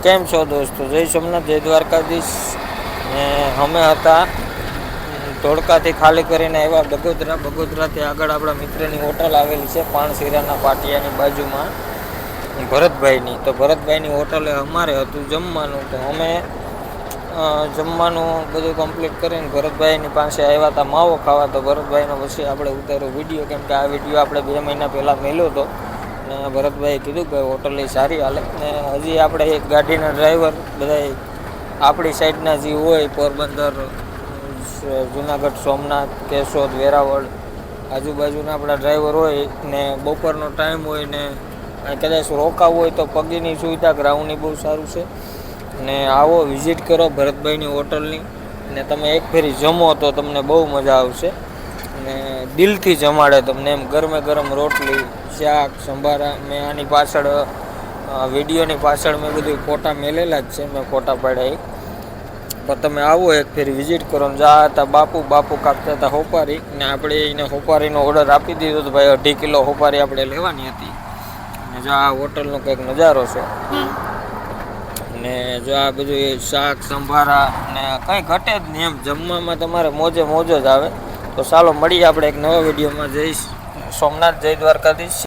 કેમ છો દોસ્તો? જય સોમનાથ, જય દ્વારકાધીશ. ને અમે હતા ધોળકાથી ખાલી કરીને આવ્યા બગોદરાથી આગળ આપણા મિત્રની હોટલ આવેલી છે પાણશીરાના પાટિયાની બાજુમાં ભરતભાઈની. તો ભરતભાઈની હોટલે અમારે હતું જમવાનું, તો અમે જમવાનું બધું કમ્પ્લીટ કરીને ભરતભાઈની પાસે આવ્યા હતા માવો ખાવા. તો ભરતભાઈનો પછી આપણે ઉતાર્યો વિડીયો, કેમ કે આ વિડીયો આપણે 2 મહિના પહેલાં મેલ્યો હતો ને ભરતભાઈએ કીધું કે હોટલ એ સારી હાલે. ને હજી આપણે એક ગાડીના ડ્રાઈવર બધા આપણી સાઈડના જે હોય પોરબંદર, જુનાગઢ, સોમનાથ, કેશોદ, વેરાવળ આજુબાજુના આપણા ડ્રાઈવર હોય ને બપોરનો ટાઈમ હોય ને કદાચ રોકાવું હોય તો પગીની સુવિધા ગ્રાઉન્ડની બહુ સારું છે. ને આવો વિઝિટ કરો ભરતભાઈની હોટલની ને તમે એક ફેરી જમો તો તમને બહુ મજા આવશે. ને દિલથી જમાડે તમને, એમ ગરમે ગરમ રોટલી, શાક, સંભારા. મેં આની પાછળ વિડીયોની પાછળ મેં બધું ફોટા મેલેલા જ છે, મેં ફોટા પાડ્યા. પણ તમે આવો એક ફેરી વિઝિટ કરો. ને જા હતા બાપુ કાપતા હતા હોપારી, ને આપણે એને હોપારીનો ઓર્ડર આપી દીધો તો ભાઈ 2.5 કિલો હોપારી આપણે લેવાની હતી. ને જો આ હોટલનો કંઈક નજારો છે. ને જો આ બધું શાક, સંભારા ને કંઈ ઘટે જ નહીં, એમ જમવામાં તમારે મોજ જ આવે. તો ચાલો મળીએ આપણે એક નવા વિડીયોમાં. જય સોમનાથ, જય દ્વારકાધીશ.